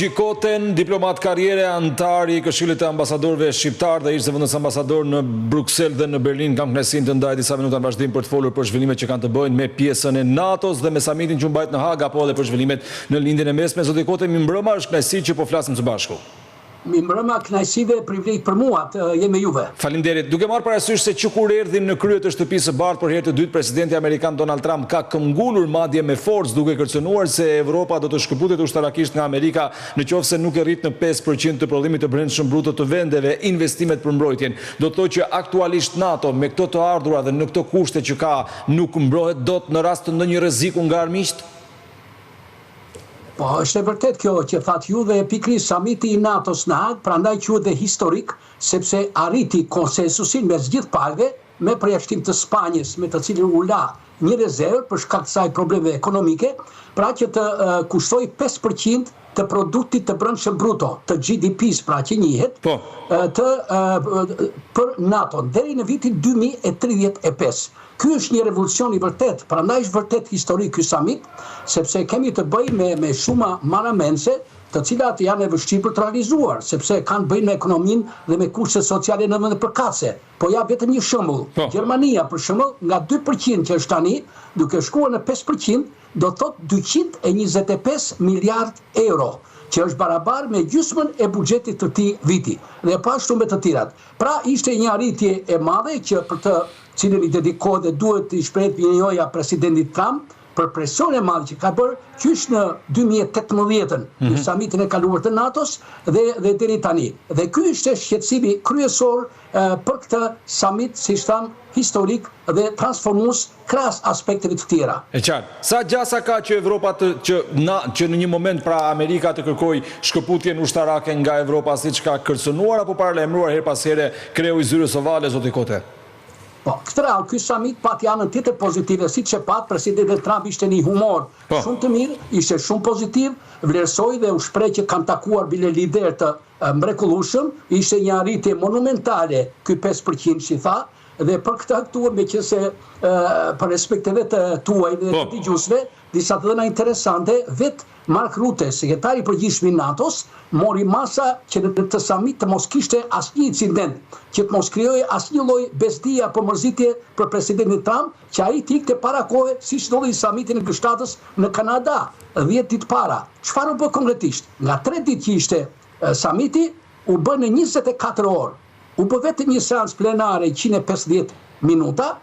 Gjergj Koten, diplomat karriere, antar i Këshillit të Ambasadorëve Shqiptar dhe ishte zëvendës ambasador në Bruksel dhe në Berlin. Kam kënaqësinë të ndaj disa minuta në vazhdim për të folur për zhvillimet që kanë të bëjnë me pjesën e NATO-s dhe me samitin që u mbajt në Hag, apo edhe për zhvillimet në lindjen e mesme. Zoti Koten, mi mbrëma, është kënaqësi që po flasim së bashku. Mi mbrëma, kënaqësi dhe privilegj për mua të jem me juve. Faleminderit. Duke marrë parasysh se që kur erdhin në krye të shtëpisë së bardhë për herë të dytë, presidenti amerikan Donald Trump ka këmbgulur madje me forcë duke kërcënuar se Evropa do të shkëputet ushtarakisht nga Amerika nëse nuk e rrit në 5% të prodhimit të brendshëm bruto të vendeve investimet për mbrojtjen. Do të thotë që aktualisht NATO me këto të ardhura dhe në këto kushte që ka nuk mbrohet dot në rast të ndonjë rreziku nga armiqt? Po, është e vërtet kjo që thatë ju dhe pikërisht samiti i NATO-s në Hag, prandaj quhet dhe historik, sepse arriti konsensusin mes gjithë palëve me përjashtim të Spanjës, me të cilin u la një rezervë për shkak të saj probleme ekonomike, pra që të kushtoj 5% të produktit të brendshëm bruto, të GDP-s, pra që njihet, për NATO deri në vitin 2035. Ky është një revolucion i vërtet, prandaj është vërtet historik ky samit, sepse kemi të bëjmë me shuma marramense, të cilat janë e vështirë për të realizuar, sepse kanë bëjnë me ekonominë dhe me kushtet sociale në vende përkatëse. Po ja vetëm një shembull. Gjermania, për shembull, nga 2% që është tani, duke shkuar në 5%, do thotë 225 miliard euro, që është barabar me gjysmën e buxhetit të këtij viti, dhe pa ashtu me të tjerat. Pra ishte një arritje e madhe që për të cilën i dedikohet dhe duhet të shprehet njëjoja presidentit Trump për presion e madh që ka bërë qysh në 2018-ën, në samitin e kaluar të NATO-s dhe deri tani. Dhe ky ishte shqetësimi kryesor për këtë samit, si thënë, historik dhe transformues krahas aspekteve të tjera. E qartë. Sa gjasa ka që Evropa që në një moment pra Amerika të kërkoj shkëputjen ushtarake nga Evropa siç ka kërcënuar apo paralajmëruar her pas here kreu i zyrës ovale, zoti Kote? Po, këtë radhë, ky samit pat anën tjetër pozitive, siç e pat presidenti Trump ishte një humor shumë të mirë, ishte shumë pozitiv, vlerësoi dhe u shpreh që kanë takuar bile lider të mrekullueshëm, ishte një arritje monumentale ky 5% që i tha, dhe për këtë aktuar me që se për respekteve të tuaj dhe të dëgjuesve, disa të dhëna interesante, vetë Mark Rutte, sekretari i përgjithshëm i NATO-s, mori masa që në të samit të mos kishte asnjë incident, që të mos krijojë asnjë lloj besdie apo mërzitje për presidentin Trump, që ai të ikte para kohe siç ndodhi samitin e G7-s në Kanada 10 ditë para. Çfarë u bë konkretisht? Nga 3 ditë që ishte samiti, u bë në 24 orë. U bë vetëm një seancë plenare 150 minuta,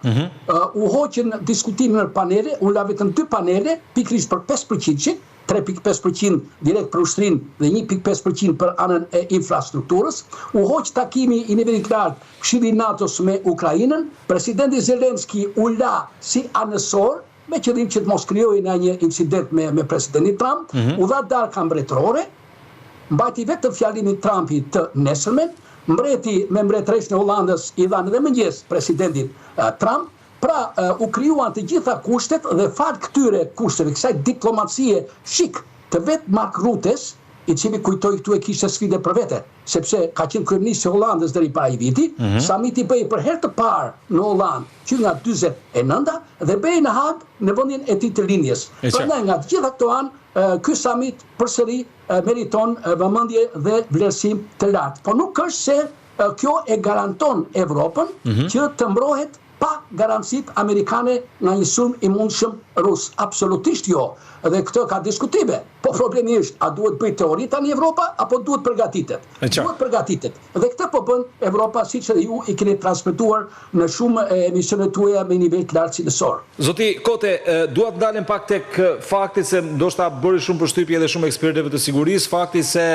u hoqën diskutimin në panele, u la vetëm 2 panele, pikërisht për 5%, 3.5% direkt për ushtrinë dhe 1.5% për anën e infrastrukturës. U hoq takimi i nivelit lartë Këshilli i NATO-s me Ukrainën, presidenti Zelenski u la si anësor, me qëllim që të mos krijojë një incident me presidentin Trump, u dha darka mbretërore, mbajti vetëm fjalimin Trumpit të nesërmen, mbreti me mbretëreshën e Hollandës i dha edhe mëngjes presidentit Trump. Pra, u krijuan të gjitha kushtet dhe fal këtyre kushteve, kësaj diplomacie shik të vetë Mark Ruttes, i cili kujtoi këtu e kishte sfide për vete, sepse ka qenë kryeminist i Hollandës deri para një viti, samiti bëi për herë të parë në Hollandë që nga 49 dhe bëi në Hag në vendin e tij të lindjes. Prandaj nga të gjitha këto anë, ky samit përsëri meriton vëmendje dhe vlerësim të lartë. Po nuk është se kjo e garanton Evropën që të mbrohet pa garancit amerikane nga një sulm i mundshëm rus. Absolutisht jo. Dhe këtë ka diskutime. Po problemi është, a duhet bëj teori tani Evropa, apo duhet përgatitet? Duhet përgatitet. Dhe këtë po bën Evropa, siç edhe ju i keni transmetuar në shumë emisionet tuaja me nivel të lartë cilësor. Zoti Kote, dua të ndalem pak tek fakti se ndoshta bëri shumë përshtypje edhe shumë ekspertëve të sigurisë, fakti se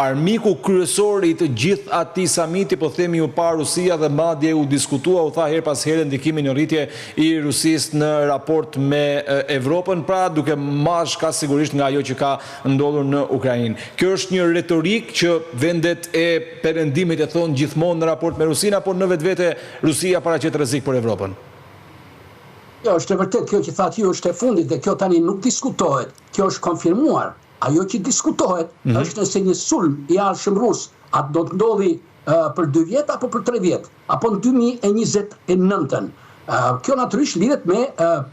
armiku kryesor i të gjithë atij samiti, po themi u pa Rusia dhe madje u diskutua, u tha her pas here ndikimin në rritje i Rusisë në raport me Evropën, pra duke marrë ka sigurisht nga ajo që ka ndodhur në Ukrainë. Kjo është një retorik që vendet e perëndimit e thonë gjithmonë në raport me Rusinë, apo në vetvete Rusia paraqet rrezik për Evropën? Jo, është e vërtet kjo që thatë ju është e fundit dhe kjo tani nuk diskutohet. Kjo është konfirmuar. Ajo që diskutohet është nëse një sulm i arshëm rus atë do të ndodhi për 2 vjet apo për 3 vjet, apo në 2029-ën. Kjo natyrisht lidhet me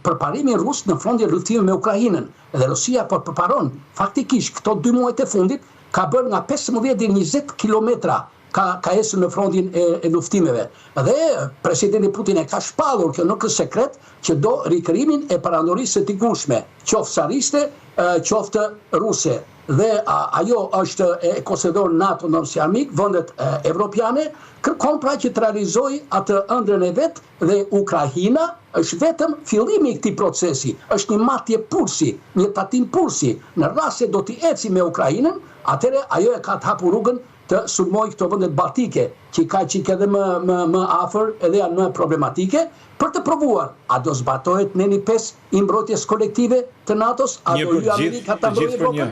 përparimin rus në frontën luftime me Ukrainën. Dhe Rusia po përparon faktikisht këto 2 muajt e fundit ka bërë nga 15 deri 20 kilometra ka esur në frontin e luftimeve. Dhe presidenti Putin e ka shpallur, kjo nuk është sekret, që do rikrimin e parandorisë së dikurshme, qoftë tsariste, qoftë ruse. Dhe ajo është e konsideruar NATO në si armik, vendet evropiane kërkon pra që të realizojë atë ëndrrën e vet dhe Ukraina është vetëm fillimi i këtij procesi, është një matje pulsi, një tatim pulsi. Në rast se do t'i eci me Ukrainën, atëherë ajo e ka të hapur rrugën të sulmojë këto vendet baltike, që ka qenë edhe më afër edhe janë më problematike, për të provuar a do zbatohet neni 5 i mbrojtjes kolektive të NATO-s, a do hyjë Amerika ta mbrojë Evropën?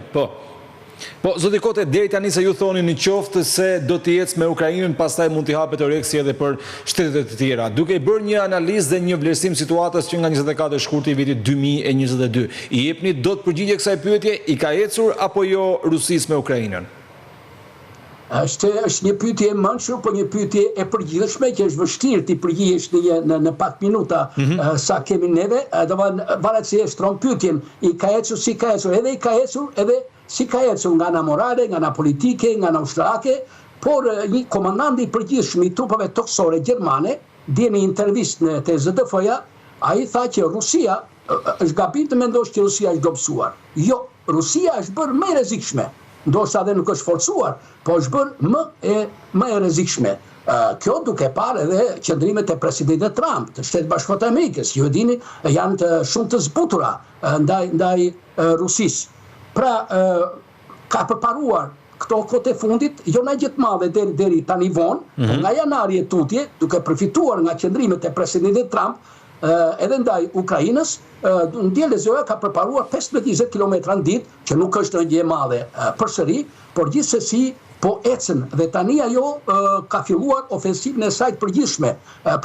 Po, zoti Kote, deri tani se ju thoni në qoftë se do të ecë me Ukrainën, pastaj mund t'i hapet oreksi edhe për shtetet e tjera. Duke bërë një analizë dhe një vlerësim situatës që nga 24 shkurti i vitit 2022, i jepni do të përgjigje kësaj pyetje, i ka ecur apo jo Rusisë me Ukrainën? është një pyetje e mëndshur, po një pyetje e përgjithshme që është vështirë t'i përgjigjesh në pak minuta sa kemi neve, varet se e shtron pyetjen, i ka ecur si ka ecur, edhe i ka ecur, edhe si ka ecur nga ana morale, nga ana politike, nga ana ushtarake, por një komandant i përgjithshëm i trupave toksore gjermane, dje në intervistë te ZDF-ja, ai tha që Rusia është gabim të mendosh që Rusia është dobësuar. Jo, Rusia është bërë më e rrezikshme. Ndoshta edhe nuk është forcuar, po është bërë më e rrezikshme. Kjo duke parë edhe qëndrimet e presidentit Trump të Shtetit Bashkuar të Amerikës, ju e dini, janë të shumë të zbutura ndaj Rusisë. Pra, ka përparuar këto kohë e fundit, jo në gjithë madhe deri tani vonë, nga janari e tutje, duke përfituar nga qëndrimet e presidentit Trump, edhe ndaj Ukrainës, ndje lezoja ka përparuar 15-20 km në ditë, që nuk është një madhe përsëri, por gjithsesi po ecën dhe tani ajo ka filluar ofensivën e saj të përgjithshme,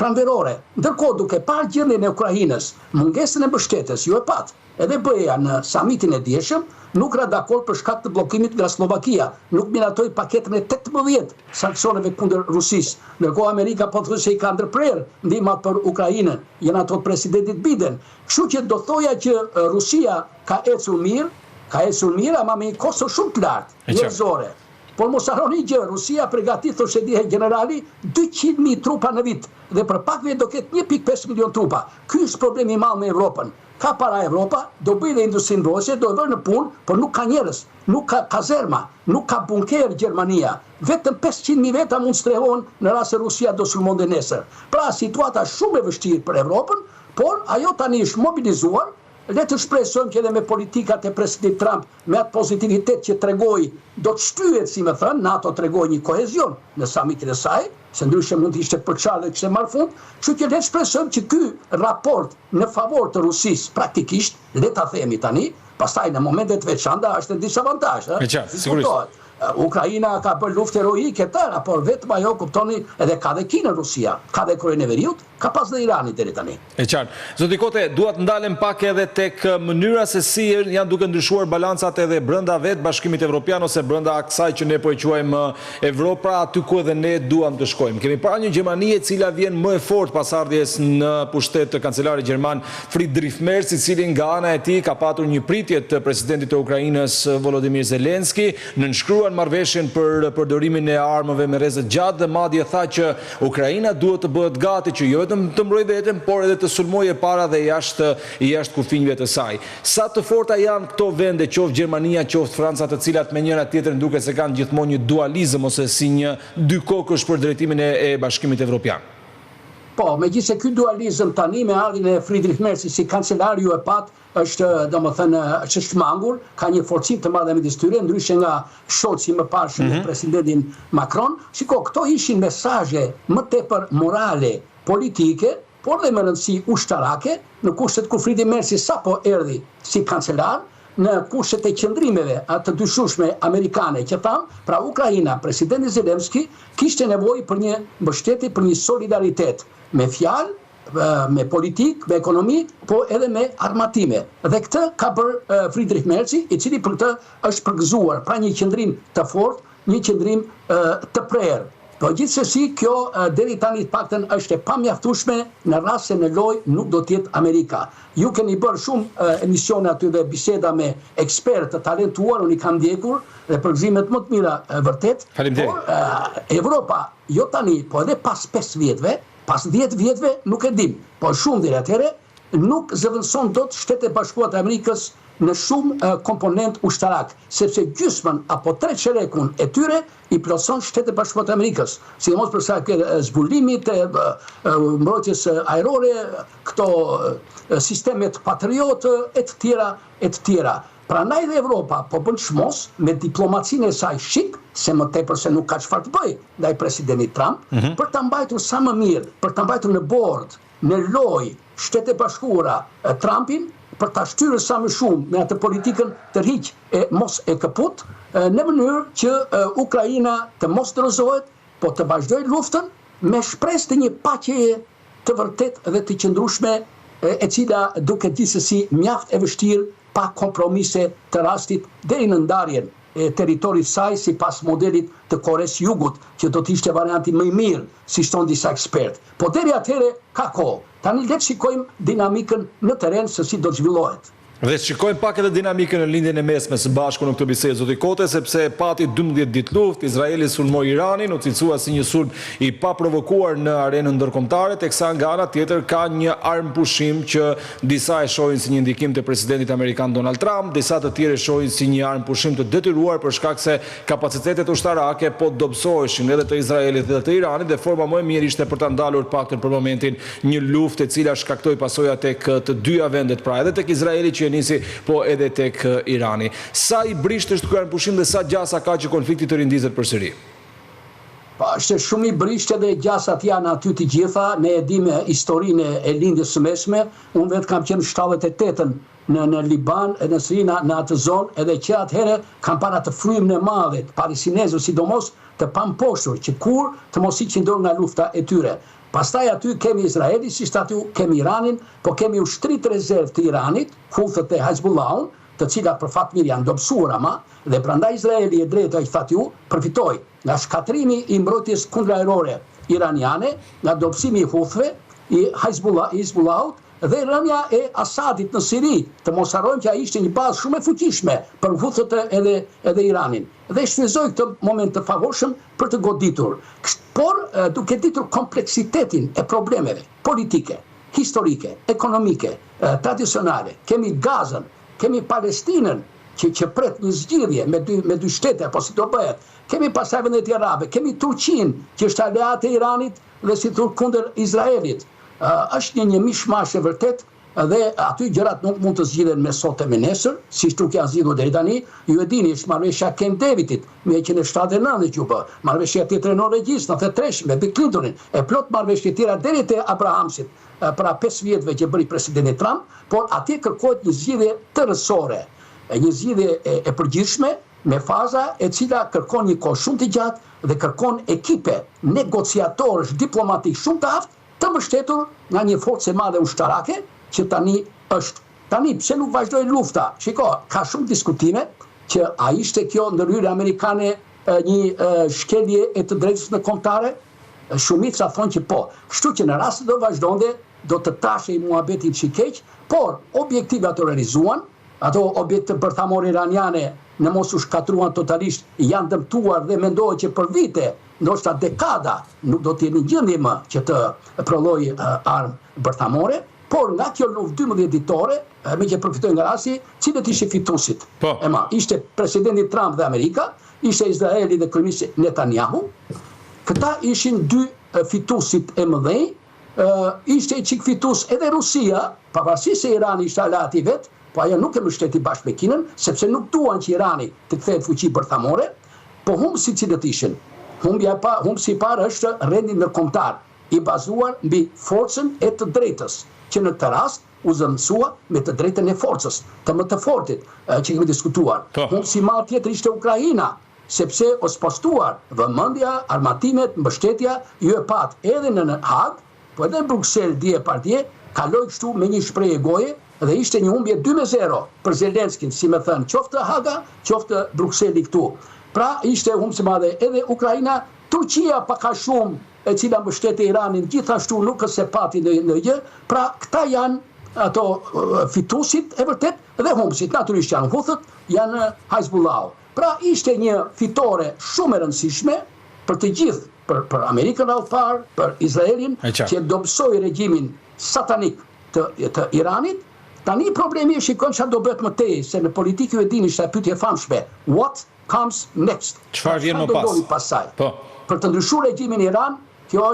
pranverore. Ndërkohë duke parë gjendjen e Ukrainës, mungesën e mbështetjes, ju e pat, edhe BE-ja në samitin e dieshëm, nuk ra dakord për shkak të bllokimit nga Slovakia, nuk miratoi paketën e 18 sanksioneve kundër Rusisë. Ndërkohë Amerika po thotë se i ka ndërprerë ndihmat për Ukrainën, janë ato të presidentit Biden. Kështu që do thoja që Rusia ka ecur mirë, ama me një kosto shumë të lartë, njerëzore. Por mos harroni gjë, Rusia përgatit, thoshte dje generali, 200.000 trupa në vit, dhe për pak vjet do ketë 1.5 milion trupa. Ky është problemi i madh me Evropën. Ka para Evropa, do bëjë dhe industrinë rose, do e vërë në punë, por nuk ka njerëz, nuk ka kazerma, nuk ka bunker Gjermania. Vetëm 500.000 veta mund strehohen në rast se Rusia do sulmonte nesër. Pra, situata shumë e vështirë për Evropën, por ajo tani është mobilizuar. Le të shpresojmë që edhe me politikat e presidentit Trump, me atë pozitivitet që tregoi, do të shtyhet, si më thënë, NATO tregoi një kohezion në samitin e saj, se ndryshe mund të ishte përçarë dhe kishte marrë fund, kështu që le të shpresojmë që ky raport në favor të Rusisë praktikisht, le ta themi tani, pastaj në momentet veçanta është në disavantazh, sigurisht. Ukraina ka bërë luftë heroike tëra, por vetëm ajo kuptoni edhe ka dhe Kinë Rusia, ka dhe Korenë e Veriut, ka pas dhe Irani deri tani. E qartë. Zoti Kote, duat ndalem pak edhe tek mënyra se si janë duke ndryshuar balancat edhe brenda vetë Bashkimit Evropian ose brenda kësaj që ne po e quajmë Evropa, aty ku edhe ne duam të shkojmë. Kemi parë një Gjermani e cila vjen më e fortë pas ardhjes në pushtet të kancelarit gjerman Friedrich Merz, i cili nga ana e tij ka patur një pritje të presidentit të Ukrainës Volodymyr Zelensky, nënshkruan marrëveshjen për përdorimin e armëve me rrezet gjatë dhe madje tha që Ukraina duhet të bëhet gati që jo vetëm të mbrojë veten, por edhe të sulmojë para dhe jashtë kufinjve të saj. Sa të forta janë këto vende, qoftë Gjermania, qoftë Franca, të cilat me njëra tjetrën duket se kanë gjithmonë një dualizëm ose si një dy kokësh për drejtimin e Bashkimit Evropian. Po, megjithëse ky dualizëm tani me ardhin e Friedrich Merz si kancelar ju e pat, është, domethënë, është shmangur, ka një forcim të madhe midis tyre, ndryshe nga Scholzi më parë me presidentin Macron. Shiko, këto ishin mesazhe më tepër morale, politike, por dhe më rëndësi ushtarake, në kushtet ku Friedrich Merz sapo erdhi si kancelar, në kushtet e qëndrimeve të dyshueshme amerikane që thanë, pra Ukraina, presidenti Zelensky, kishte nevojë për një mbështetje, për një solidaritet me fjalë, me politik, me ekonomi, po edhe me armatime. Dhe këtë ka bërë Friedrich Merz, i cili për këtë është përgëzuar, pra një qëndrim të fortë, një qëndrim të prerë. Po gjithsesi kjo deri tani të paktën është e pamjaftueshme në rast se në lojë nuk do të jetë Amerika. Ju keni bërë shumë emisione aty dhe biseda me ekspertë të talentuar, unë i kam ndjekur dhe përgjimet më të mira vërtet. Por Evropa jo tani, po edhe pas 5 vjetëve, pas 10 vjetëve nuk e dim, po shumë deri atëherë nuk zëvendëson dot Shtetet e Bashkuara të Amerikës në shumë komponent ushtarak, sepse gjysmën apo 3/4 e tyre i plotson Shtetet e Bashkuara të Amerikës, sidomos për sa ke zbulimit, mbrojtjes ajrore, këto sistemet Patriot e të tjera e të tjera. Prandaj dhe Evropa po bën çmos me diplomacinë e saj shik, se më tepër se nuk ka çfarë të bëjë ndaj presidentit Trump, për ta mbajtur sa më mirë, për ta mbajtur në bord, në lojë Shtetet e Bashkuara Trumpin, për ta shtyrë sa më shumë me atë politikën tërhiq e mos e kaput, në mënyrë që Ukraina të mos dorëzohet, po të vazhdojë luftën me shpresë të një paqeje të vërtetë dhe të qëndrueshme, e cila duket gjithsesi mjaft e vështirë pa kompromise të rastit deri në ndarjen e territorit saj sipas modelit të Koreas Jugut, që do të ishte varianti më i mirë, siç thon disa ekspertë. Po deri atëherë ka kohë. Tani le të shikojmë dinamikën në terren se si do të zhvillohet. Dhe shikojmë pak edhe dinamikën në lindjen e mesme së bashku në këtë bisedë, zoti Kote, sepse pati 12 ditë luftë, Izraeli sulmoi Iranin, u cilësua si një sulm i paprovokuar në arenën ndërkombëtare, teksa nga ana tjetër ka një armë pushim që disa e shohin si një ndikim të presidentit amerikan Donald Trump, disa të tjerë e shohin si një armë pushim të detyruar për shkak se kapacitetet ushtarake po dobësoheshin edhe të Izraelit dhe të Iranit, dhe forma më e mirë ishte për ta ndalur paktën për momentin një luftë e cila shkaktoi pasoja tek të dyja vendet, pra edhe tek Izraeli që nisi, po edhe tek Irani. Sa i brisht është ky pushim dhe sa gjasa ka që konflikti të rindizet përsëri? Po, është shumë i brisht edhe gjasat janë aty të gjitha, ne e dimë historinë e lindjes së mesme, unë vetë kam qenë 78-ën në Liban, në Sirina, në atë zonë, edhe që atëherë kam para të frymën e madhe të palestinezëve, sidomos të pamposhtur, që kur të mos ikin dorë nga lufta e tyre. Pastaj aty kemi Izraeli, si aty kemi Iranin, po kemi ushtrit rezervë të Iranit, Houthët e Hezbollahun, të cilat për fat mirë janë dobësuar ama, dhe prandaj Izraeli e drejta i thatë ju, përfitoi nga shkatrimi i mbrojtjes kundërajrore iraniane, nga dobësimi i Houthëve, i Hezbollahut, dhe rënja e Asadit në Siri, të mos harrojmë që ai ishte një bazë shumë e fuqishme për Houthët edhe Iranin. Dhe shfryzoi këtë moment të favorshëm për të goditur. Por duke ditur kompleksitetin e problemeve politike, historike, ekonomike, tradicionale, kemi Gazën, kemi Palestinën që pret një zgjidhje me dy shtete, apo si do bëhet, kemi pastaj vendet arabe, kemi Turqinë që është aleate e Iranit dhe si thur kundër Izraelit. Është një mishmash e vërtet, dhe aty gjërat nuk mund të zgjidhen me sot e me nesër, si nuk janë zgjidhur deri tani. Ju e dini, është marrëveshja Camp Davidit me 179 që u bë, marrëveshja tjetër e Norvegjisë në 93 me Bill Clintonin, e plot marrëveshje tjera deri te Abrahamsit, para 5 vjetëve që bëri presidenti Trump, por atje kërkohet një zgjidhje tërësore, një zgjidhje e përgjithshme me faza e cila kërkon një kohë shumë të gjatë dhe kërkon ekipe negociatorësh diplomatik shumë të aftë, të mbështetur nga një forcë e madhe ushtarake që tani është. Tani pse nuk vazhdoi lufta? Shiko, ka shumë diskutime që a ishte kjo ndërhyrje amerikane një shkelje e të drejtës ndërkombëtare? Shumica thonë që po. Kështu që në rast se do vazhdonte, do të tashej muhabetin që keq, por objektivat ato realizuan, ato objekte bërthamore iraniane në mos u shkatruan totalisht, janë dëmtuar dhe mendohet që për vite, ndoshta dekada, nuk do të jeni gjendje më që të prodhoj armë bërthamore, por nga kjo luftë 12 ditore, me që përfitoi nga rasti, cilët ishin fituesit? Ishte presidenti Trump dhe Amerika, ishte Izraeli dhe kryeministri Netanyahu. Këta ishin dy fituesit e mëdhenj, ishte çik fitues edhe Rusia, pavarësisht se Irani ishte aleat i vet, po ajo nuk e mbështeti bashkë me Kinën, sepse nuk duan që Irani të kthehet fuqi bërthamore, po humbsi cilët ishin. Humbsi i parë është rendi ndërkombëtar, i bazuar mbi forcën e të drejtës, që në këtë rast u zëvendësua me të drejtën e forcës, të më të fortit që kemi diskutuar. Humbsi i madh tjetër ishte Ukraina, sepse o spostuar vëmendja, armatimet, mbështetja, ju e pat edhe në Hag, po edhe në Bruksel dje par dje, kaloi kështu me një shprehje goje dhe ishte një humbje 2-0 për Zelenskin, si më thënë, qoftë Haga, qoftë Brukseli këtu. Pra ishte humbje e madhe edhe Ukraina, Turqia pak a shumë e cila mbështeti Iranin, gjithashtu nuk është se pati në gjë, pra këta janë ato fitusit e vërtet dhe humbësit, natyrisht janë Huthët, janë Hezbollah. Pra ishte një fitore shumë e rëndësishme për të gjithë, për Amerikën parë, për Izraelin, që dobësoi regjimin satanik të Iranit. Tani problemi shikon çfarë do bëhet më tej, se në politikë ju e dini është pyetje e famshme. What comes next? Çfarë vjen më pas? Për të ndryshuar regjimin Iran, kjo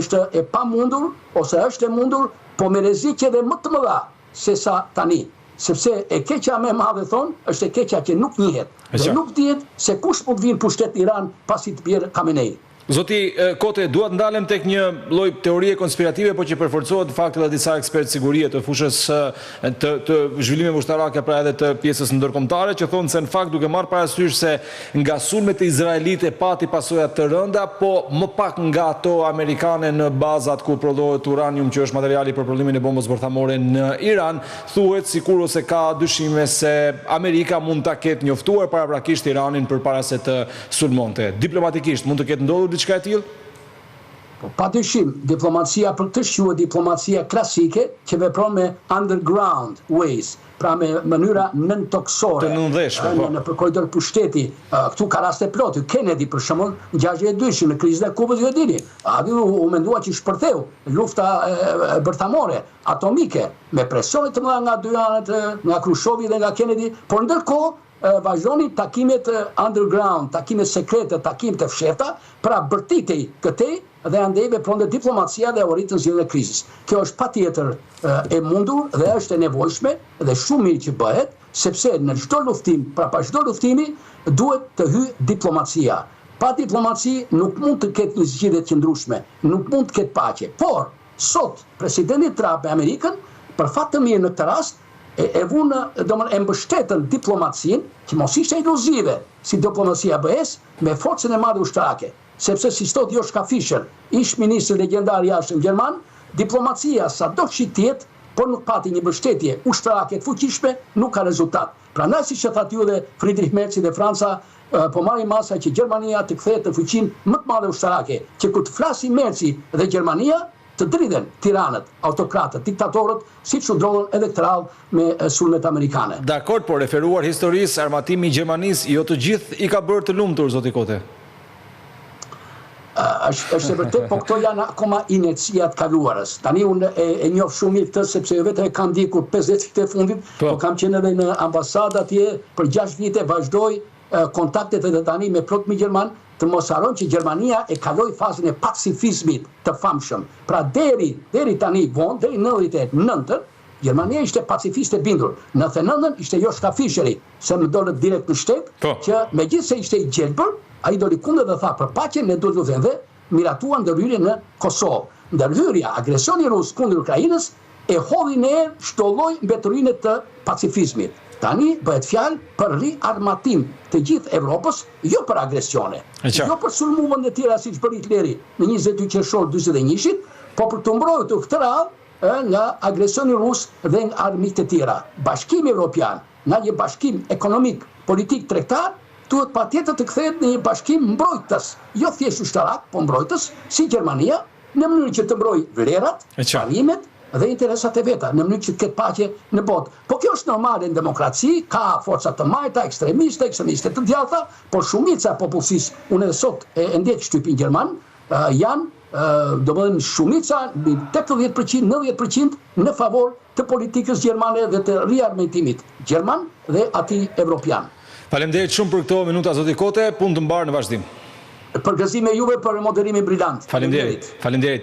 është e pamundur ose është e mundur, po me rreziqe edhe më të mëdha se sa tani. Sepse e keqja më e madhe thonë, është e keqja që nuk njihet. Dhe nuk dihet se kush mund të vinë pushtet Iran pasi të bjerë Khamenei. Zoti Kote, duhet ndalem tek një lloj teorie konspirative, po që përforcohet fakti dhe disa ekspertë sigurie të fushës të zhvillimeve ushtarake, pra edhe të pjesës ndërkombëtare, që thonë se në fakt duke marrë parasysh se nga sulmet e izraelite pati pasoja të rënda, po më pak nga ato amerikane në bazat ku prodhohet uranium, që është materiali për prodhimin e bombës bërthamore në Iran, thuhet sikur ose ka dyshime se Amerika mund ta ketë njoftuar paraprakisht Iranin përpara se të sulmonte. Diplomatikisht mund të ketë ndodhur diçka e tillë? Pa dyshim, diplomacia për këtë quhet diplomacia klasike që vepron me underground ways, pra me mënyra nëntoksore. Të nëndheshme, në korridor pushteti. Këtu ka raste plotë. Kennedy për shembull, në 62 në krizën e Kubës ju e dini. Aty u mendua që shpërtheu lufta bërthamore atomike me presione të mëdha nga dy anët, nga Khrushchevi dhe nga Kennedy, por ndërkohë vazhdoni takimet underground, takimet sekrete, takimet e fshehta, pra bërtitej këtej dhe andej vepronte diplomacia dhe arritën zgjidhjen e krizës. Kjo është patjetër e mundur dhe është e nevojshme dhe shumë mirë që bëhet, sepse në çdo luftim, pra pas çdo luftimi, duhet të hyjë diplomacia. Pa diplomaci nuk mund të ketë një zgjidhje të qëndrueshme, nuk mund të ketë paqe. Por sot presidenti Trump me Amerikën, për fat të mirë në këtë rast, e mbështetën diplomacinë, që mos ishte iluzive si diplomacia BE-s, me forcën e madhe ushtarake. Sepse si thot Joschka Fischer, ish ministri legjendar i jashtëm gjerman, diplomacia sado që tjetë, por nuk pati një mbështetje ushtarake të fuqishme, nuk ka rezultat. Prandaj siç e thatë ju dhe Friedrich Merz dhe Franca, po marrin masa që Gjermania të kthehet në fuqinë më të madhe ushtarake, që kur të flasin Merzi dhe Gjermania, të dridhen tiranët, autokratët, diktatorët, si që drodhen edhe këtë radhë me sulmet amerikane. Dakord, por referuar historisë, armatimi i Gjermanisë, jo të gjithë i ka bërë të lumtur, zoti Kote. Është e vërtet, po këto janë akoma inerciat kaluarës. Tani unë e njoh shumë mirë këtë, sepse vetëm e kam ndjekur 50 vite fundit, po kam qenë edhe në ambasadë atje, për 6 vite vazhdoj kontaktet edhe tani me plotmi gjerman, të mos harron që Gjermania e kaloi fazën e pacifizmit të famshëm. Pra deri tani vonë, deri 99-ën, Gjermania ishte pacifiste bindur. Në 99-ën ishte Joschka Fischeri, se më dolët direkt në shtet, që megjithse ishte i gjelbër, ai doli kundër dhe tha për paqen ne duhet të dhe miratuan ndërhyrjen në Kosovë. Ndërhyrja, agresioni rus kundër Ukrainës e hodhi në erë çdo lloj mbetërine të pacifizmit. Tani bëhet fjalë për riarmatim të gjithë Evropës, jo për agresione, jo për sulmumet e tjera siç bëri Hitleri në 22 qershor 41-shit, po për të mbrojtur këtë radhë nga agresioni rus dhe nga armiqtë e tjera. Bashkimi Evropian, nga një bashkim ekonomik, politik, tregtar, duhet patjetër të kthehet në një bashkim mbrojtës, jo thjesht ushtarak, po mbrojtës, si Gjermania, në mënyrë që të mbrojë vlerat, parimet dhe interesat e veta, në mënyrë që të ketë paqe në botë. Po kjo është normale në demokraci, ka forca të majta, ekstremiste të djatha, por shumica e popullsisë, unë edhe sot e ndjek shtypin gjerman, janë, domethënë shumica, 80%, 90% në favor të politikës gjermane dhe të riarmitimit gjerman dhe atij evropian. Faleminderit shumë për këto minuta, zoti Kote, punë të mbarë në vazhdim. Përgëzime juve për moderimin brillant. Faleminderit.